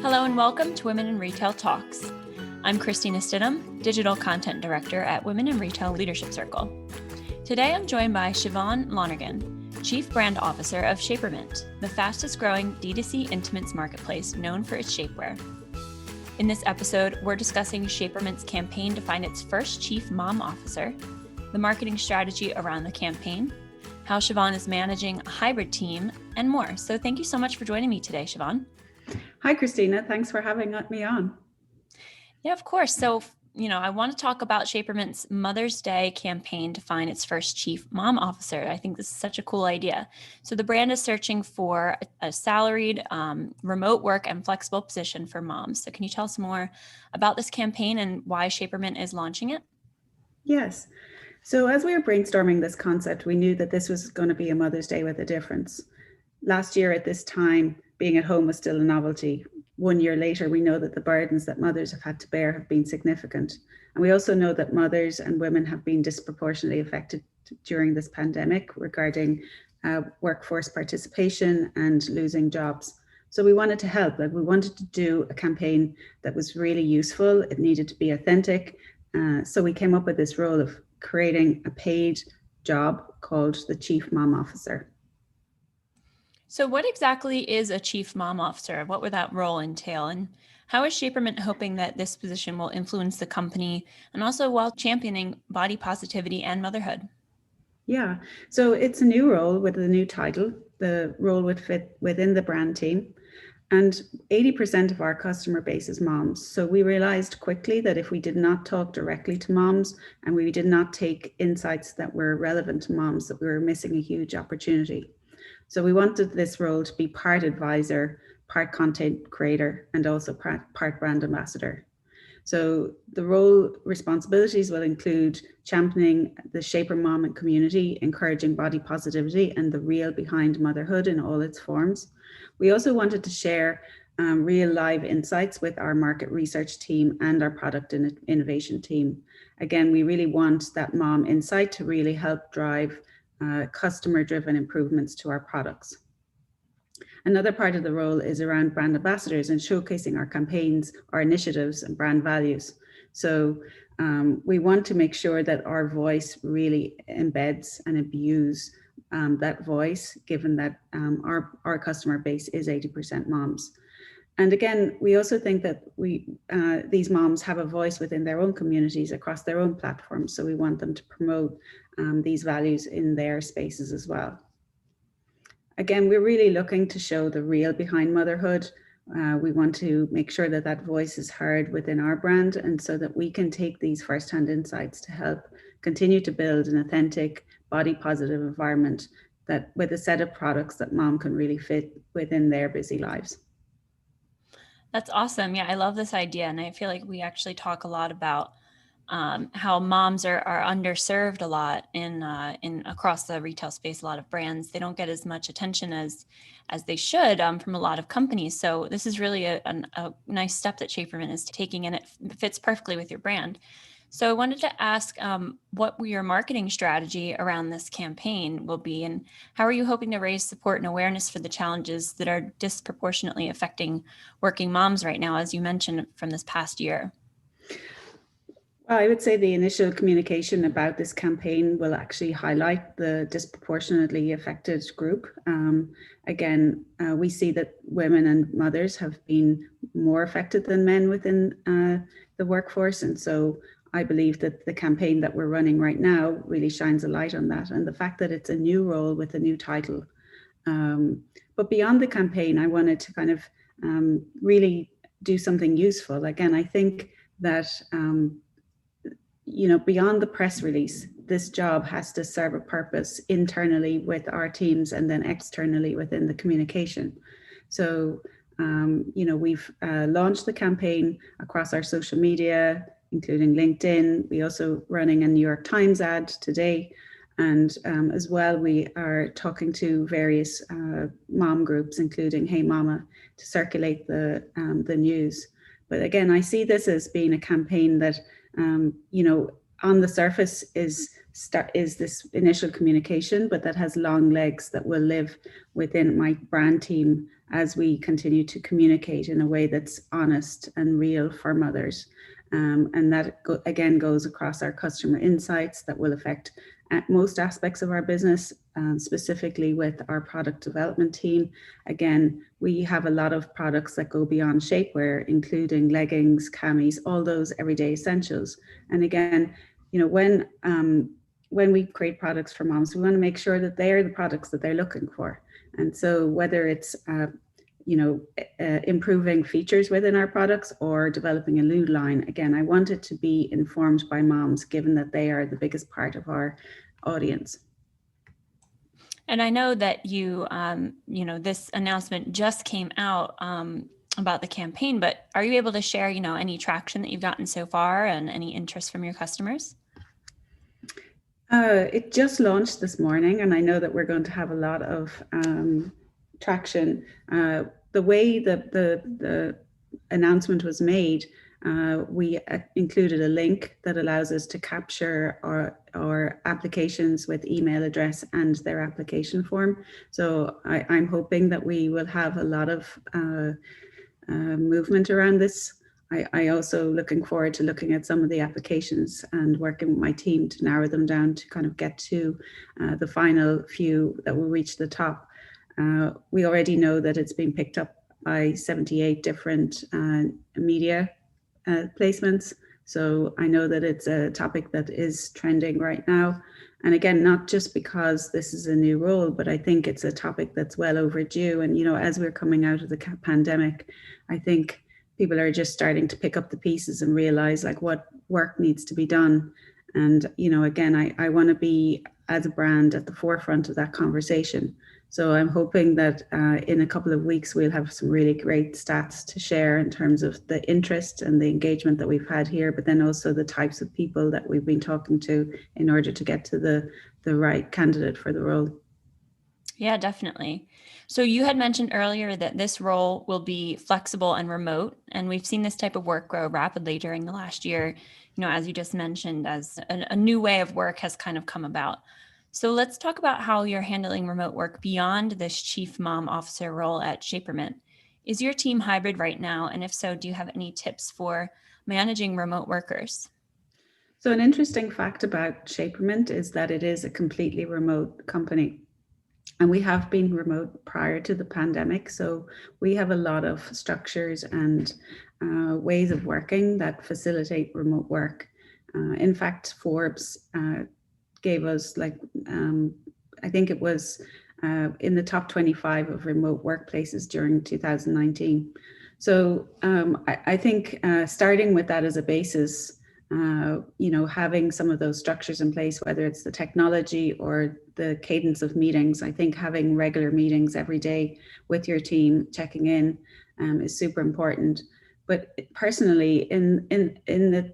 Hello and welcome to Women in Retail Talks. I'm Christina Stidham, Digital Content Director at Women in Retail Leadership Circle. Today I'm joined by Siobhan Lonergan, Chief Brand Officer of Shapermint, the fastest growing D2C intimates marketplace known for its shapewear. In this episode, we're discussing Shapermint's campaign to find its first Chief Mom Officer, the marketing strategy around the campaign, how Siobhan is managing a hybrid team, and more. So thank you so much for joining me today, Siobhan. Hi, Christina. Thanks for having me on. Yeah, of course. So, I want to talk about Shapermint's Mother's Day campaign to find its first Chief Mom Officer. I think this is such a cool idea. So the brand is searching for a salaried, remote work and flexible position for moms. So can you tell us more about this campaign and why Shapermint is launching it? Yes. So as we were brainstorming this concept, we knew that this was going to be a Mother's Day with a difference. Last year at this time, being at home was still a novelty. 1 year later, we know that the burdens that mothers have had to bear have been significant. And we also know that mothers and women have been disproportionately affected during this pandemic regarding workforce participation and losing jobs. So we wanted to help. We wanted to do a campaign that was really useful. It needed to be authentic. So we came up with this role of creating a paid job called the Chief Mom Officer. So what exactly is a Chief Mom Officer? What would that role entail? And how is Shapermint hoping that this position will influence the company and also while championing body positivity and motherhood? Yeah, so it's a new role with a new title. The role would fit within the brand team. And 80% of our customer base is moms. So we realized quickly that if we did not talk directly to moms and we did not take insights that were relevant to moms, that we were missing a huge opportunity. So we wanted this role to be part advisor, part content creator, and also part brand ambassador. So the role responsibilities will include championing the Shaper mom and community, encouraging body positivity and the real behind motherhood in all its forms. We also wanted to share real live insights with our market research team and our product and innovation team. Again, we really want that mom insight to really help drive customer-driven improvements to our products. Another part of the role is around brand ambassadors and showcasing our campaigns, our initiatives, and brand values. So we want to make sure that our voice really embeds and imbues that voice, given that our customer base is 80% moms. And again, we also think that these moms have a voice within their own communities across their own platforms. So we want them to promote these values in their spaces as well. Again, we're really looking to show the real behind motherhood. We want to make sure that that voice is heard within our brand, and so that we can take these firsthand insights to help continue to build an authentic, body positive environment that with a set of products that mom can really fit within their busy lives. That's awesome. Yeah, I love this idea. And I feel like we actually talk a lot about how moms are underserved a lot in across the retail space. A lot of brands, they don't get as much attention as they should from a lot of companies. So this is really a nice step that Shapermint is taking, and it fits perfectly with your brand. So I wanted to ask what your marketing strategy around this campaign will be, and how are you hoping to raise support and awareness for the challenges that are disproportionately affecting working moms right now, as you mentioned from this past year? Well, I would say the initial communication about this campaign will actually highlight the disproportionately affected group. We see that women and mothers have been more affected than men within the workforce. And so I believe that the campaign that we're running right now really shines a light on that. And the fact that it's a new role with a new title. But beyond the campaign, I wanted to kind of really do something useful. Again, I think that beyond the press release, this job has to serve a purpose internally with our teams and then externally within the communication. So, we've launched the campaign across our social media, including LinkedIn. We also running a New York Times ad today. And as well, we are talking to various mom groups, including Hey Mama, to circulate the news. But again, I see this as being a campaign that on the surface is this initial communication, but that has long legs that will live within my brand team as we continue to communicate in a way that's honest and real for mothers. And that again goes across our customer insights that will affect most aspects of our business, specifically with our product development team. Again, we have a lot of products that go beyond shapewear, including leggings, camis, all those everyday essentials. And again, you know, when we create products for moms, we want to make sure that they are the products that they're looking for. And so whether it's improving features within our products or developing a new line, again, I want it to be informed by moms, given that they are the biggest part of our audience. And I know that this announcement just came out about the campaign, but are you able to share, any traction that you've gotten so far and any interest from your customers? It just launched this morning, and I know that we're going to have a lot of traction. The way that the announcement was made, we included a link that allows us to capture our applications with email address and their application form. So I'm hoping that we will have a lot of movement around this. I also looking forward to looking at some of the applications and working with my team to narrow them down to kind of get to the final few that will reach the top. We already know that it's been picked up by 78 different media placements. So I know that it's a topic that is trending right now. And again, not just because this is a new role, but I think it's a topic that's well overdue. And, as we're coming out of the pandemic, I think people are just starting to pick up the pieces and realize like what work needs to be done. And, again, I want to be as a brand at the forefront of that conversation. So I'm hoping that in a couple of weeks, we'll have some really great stats to share in terms of the interest and the engagement that we've had here, but then also the types of people that we've been talking to in order to get to the right candidate for the role. Yeah, definitely. So you had mentioned earlier that this role will be flexible and remote, and we've seen this type of work grow rapidly during the last year, as you just mentioned, as a new way of work has kind of come about. So let's talk about how you're handling remote work beyond this chief mom officer role at Shapermint. Is your team hybrid right now? And if so, do you have any tips for managing remote workers? So an interesting fact about Shapermint is that it is a completely remote company. And we have been remote prior to the pandemic. So we have a lot of structures and ways of working that facilitate remote work. In fact, Forbes gave us I think it was in the top 25 of remote workplaces during 2019. So I think starting with that as a basis, having some of those structures in place, whether it's the technology or the cadence of meetings, I think having regular meetings every day with your team, checking in, is super important. But personally, in the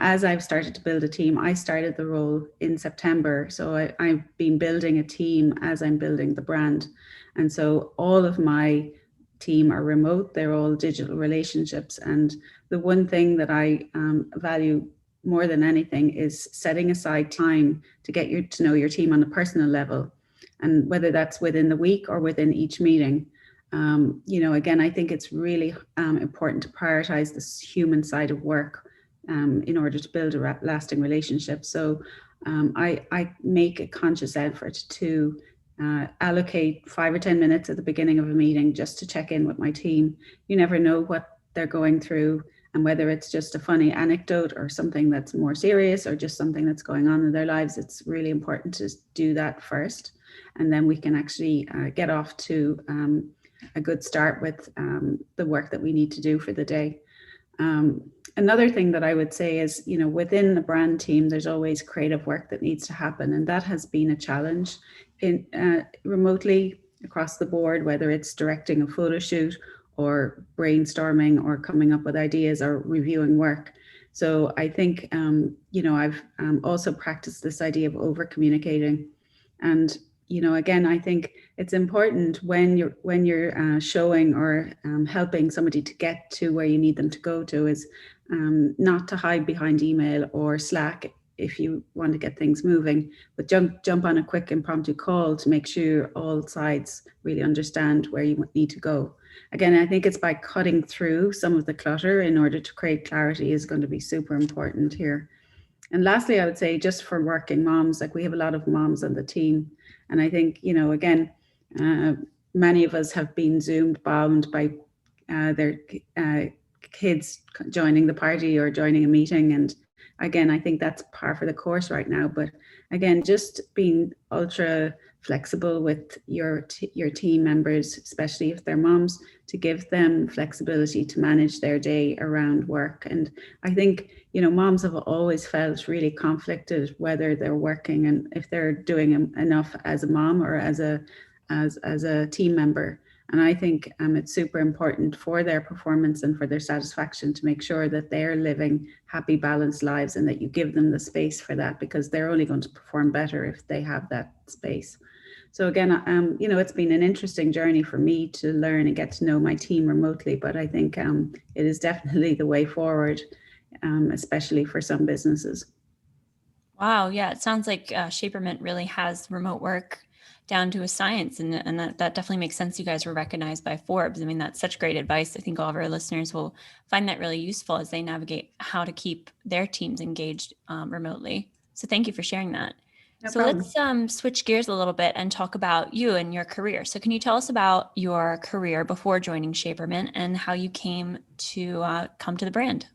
as I've started to build a team, I started the role in September. So I've been building a team as I'm building the brand. And so all of my team are remote. They're all digital relationships. And the one thing that I value more than anything is setting aside time to get to know your team on a personal level. And whether that's within the week or within each meeting, again, I think it's really important to prioritize this human side of work in order to build a lasting relationship. So I make a conscious effort to allocate 5 or 10 minutes at the beginning of a meeting just to check in with my team. You never know what they're going through and whether it's just a funny anecdote or something that's more serious or just something that's going on in their lives. It's really important to do that first. And then we can actually get off to a good start with the work that we need to do for the day. Another thing that I would say is, within the brand team, there's always creative work that needs to happen. And that has been a challenge in remotely across the board, whether it's directing a photo shoot or brainstorming or coming up with ideas or reviewing work. So I think, I've also practiced this idea of over communicating. And, again, I think it's important when you're showing or helping somebody to get to where you need them to go to is not to hide behind email or Slack if you want to get things moving, but jump on a quick impromptu call to make sure all sides really understand where you need to go. Again, I think it's by cutting through some of the clutter in order to create clarity is going to be super important here. And lastly, I would say just for working moms, like we have a lot of moms on the team. And I think, again, uh, many of us have been Zoomed bound by their kids joining the party or joining a meeting. And again, I think that's par for the course right now. But again, just being ultra flexible with your team members, especially if they're moms, to give them flexibility to manage their day around work. And I think, moms have always felt really conflicted whether they're working and if they're doing enough as a mom or as a team member. And I think it's super important for their performance and for their satisfaction to make sure that they're living happy, balanced lives and that you give them the space for that, because they're only going to perform better if they have that space. So again, it's been an interesting journey for me to learn and get to know my team remotely, but I think it is definitely the way forward, especially for some businesses. Wow. Yeah. It sounds like Shapermint really has remote work down to a science. And that definitely makes sense. You guys were recognized by Forbes. I mean, that's such great advice. I think all of our listeners will find that really useful as they navigate how to keep their teams engaged remotely. So thank you for sharing that. No So let's problem. switch gears a little bit and talk about you and your career. So can you tell us about your career before joining Shapermint and how you came to come to the brand?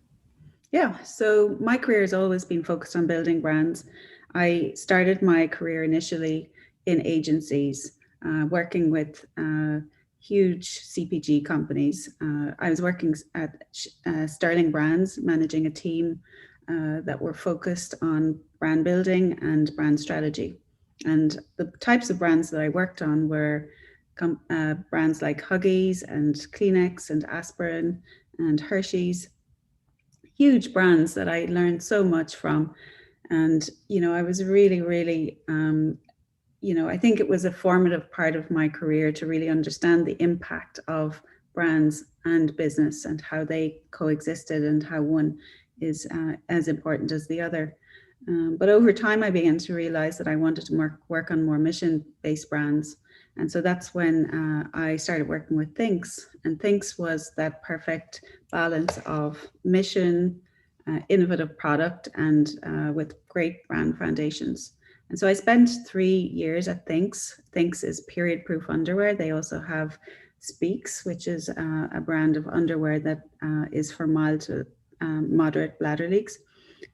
Yeah, so my career has always been focused on building brands. I started my career initially in agencies, working with huge CPG companies. I was working at Sterling Brands, managing a team that were focused on brand building and brand strategy. And the types of brands that I worked on were brands like Huggies and Kleenex and Aspirin and Hershey's, huge brands that I learned so much from. And, I was really, really, I think it was a formative part of my career to really understand the impact of brands and business and how they coexisted and how one is as important as the other. But over time, I began to realize that I wanted to work on more mission based brands. And so that's when I started working with Thinks. And Thinks was that perfect balance of mission, innovative product, and with great brand foundations. And so I spent 3 years at Thinks. Thinks is period proof underwear. They also have Speaks, which is a brand of underwear that is for mild to moderate bladder leaks.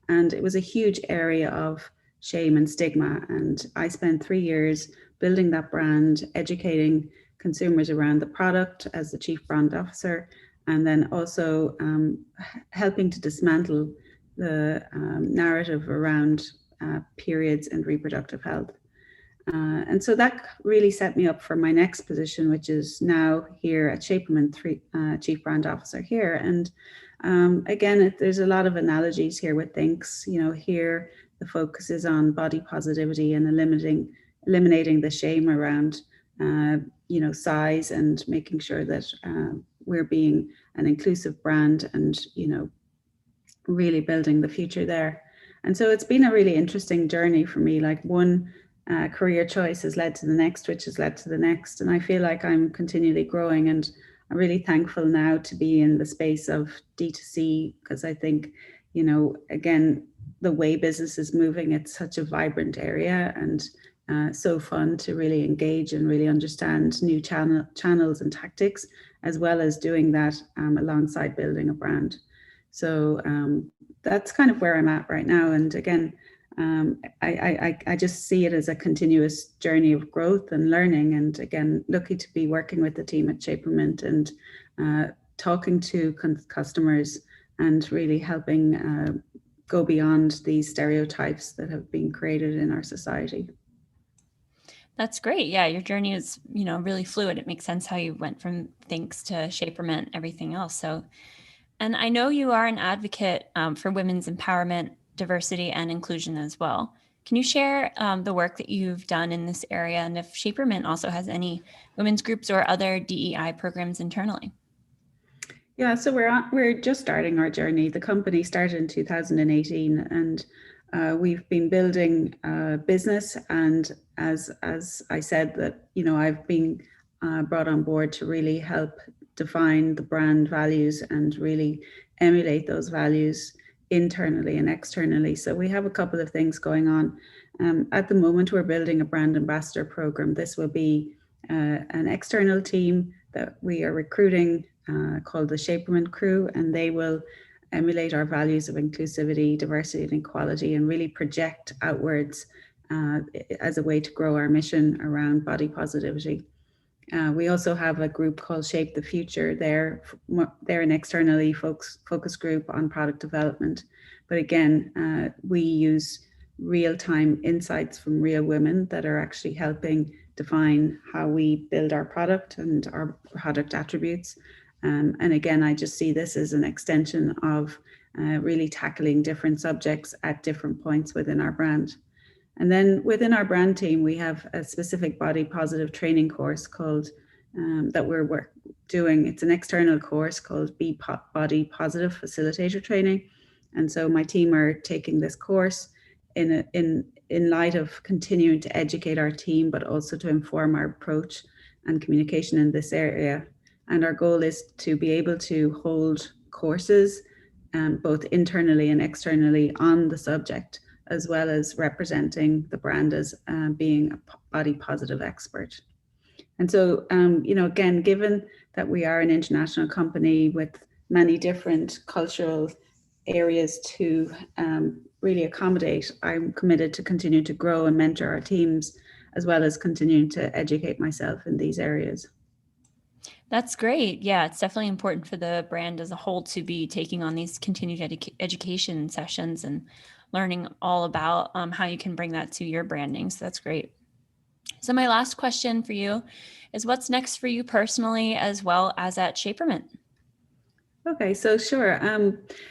And it was a huge area of shame and stigma. And I spent 3 years building that brand, educating consumers around the product as the chief brand officer, and then also helping to dismantle the narrative around periods and reproductive health. And so that really set me up for my next position, which is now here at Shapermint, Chief Brand Officer here. And again, there's a lot of analogies here with Thinks. Here the focus is on body positivity and eliminating the shame around, size, and making sure that we're being an inclusive brand and, really building the future there. And so it's been a really interesting journey for me. Like one career choice has led to the next, which has led to the next. And I feel like I'm continually growing. And I'm really thankful now to be in the space of D2C, because I think, again, the way business is moving, it's such a vibrant area and so fun to really engage and really understand new channels and tactics, as well as doing that alongside building a brand. So that's kind of where I'm at right now. And again, I just see it as a continuous journey of growth and learning. And again, lucky to be working with the team at Shapermint and talking to customers and really helping go beyond these stereotypes that have been created in our society. That's great. Yeah, your journey is, really fluid. It makes sense how you went from Thinks to Shapermint, everything else. So, and I know you are an advocate for women's empowerment, diversity, and inclusion as well. Can you share the work that you've done in this area, and if Shapermint also has any women's groups or other DEI programs internally? Yeah, so we're just starting our journey. The company started in 2018, and We've been building a business, and as I said, that I've been brought on board to really help define the brand values and really emulate those values internally and externally. So we have a couple of things going on. At the moment, we're building a brand ambassador program. This will be an external team that we are recruiting called the Shapermint crew, and they will emulate our values of inclusivity, diversity, and equality, and really project outwards as a way to grow our mission around body positivity. We also have a group called Shape the Future. They're an externally focused group on product development. But again, we use real-time insights from real women that are actually helping define how we build our product and our product attributes. And again, I just see this as an extension of really tackling different subjects at different points within our brand. And then within our brand team, we have a specific body positive training course called that we're doing. It's an external course called Body Positive Facilitator Training. And so my team are taking this course in light of continuing to educate our team, but also to inform our approach and communication in this area. And our goal is to be able to hold courses both internally and externally on the subject, as well as representing the brand as being a body positive expert. And so, again, given that we are an international company with many different cultural areas to really accommodate, I'm committed to continue to grow and mentor our teams, as well as continuing to educate myself in these areas. That's great. Yeah, it's definitely important for the brand as a whole to be taking on these continued education sessions and learning all about how you can bring that to your branding. So that's great. So my last question for you is, what's next for you personally as well as at Shapermint? Okay, so sure.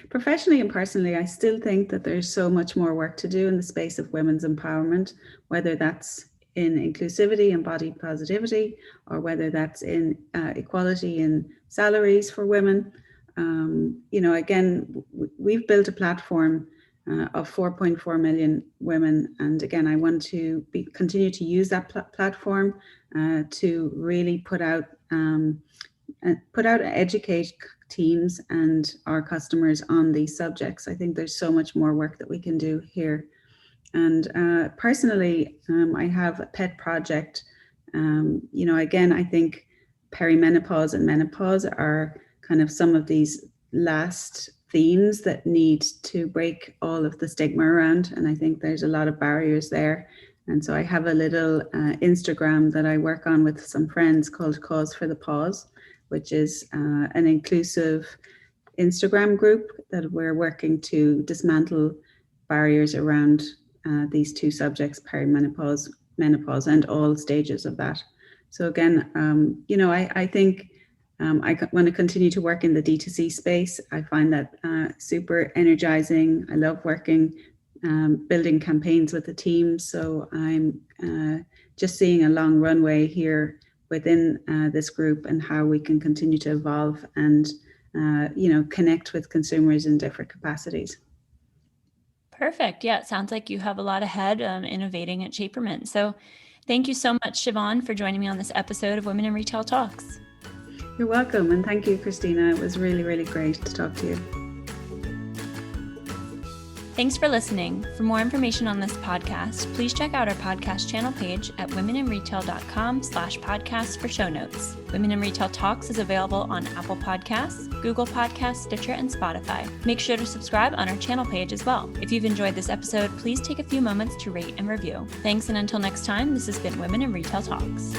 Professionally and personally, I still think that there's so much more work to do in the space of women's empowerment, whether that's in inclusivity and body positivity, or whether that's in equality in salaries for women. Again, we've built a platform of 4.4 million women, and again, I want to continue to use that platform to really put out and educate teams and our customers on these subjects. I think there's so much more work that we can do here. And personally, I have a pet project. Again, I think perimenopause and menopause are kind of some of these last themes that need to break all of the stigma around. And I think there's a lot of barriers there. And so I have a little Instagram that I work on with some friends called Cause for the Pause, which is an inclusive Instagram group that we're working to dismantle barriers around these two subjects, perimenopause, menopause, and all stages of that. So again, I think I want to continue to work in the D2C space. I find that super energizing. I love working, building campaigns with the team. So I'm just seeing a long runway here within this group and how we can continue to evolve and, connect with consumers in different capacities. Perfect. Yeah, it sounds like you have a lot ahead innovating at Shapermint. So thank you so much, Siobhan, for joining me on this episode of Women in Retail Talks. You're welcome. And thank you, Christina. It was really, really great to talk to you. Thanks for listening. For more information on this podcast, please check out our podcast channel page at womeninretail.com/podcast for show notes. Women in Retail Talks is available on Apple Podcasts, Google Podcasts, Stitcher, and Spotify. Make sure to subscribe on our channel page as well. If you've enjoyed this episode, please take a few moments to rate and review. Thanks, and until next time, this has been Women in Retail Talks.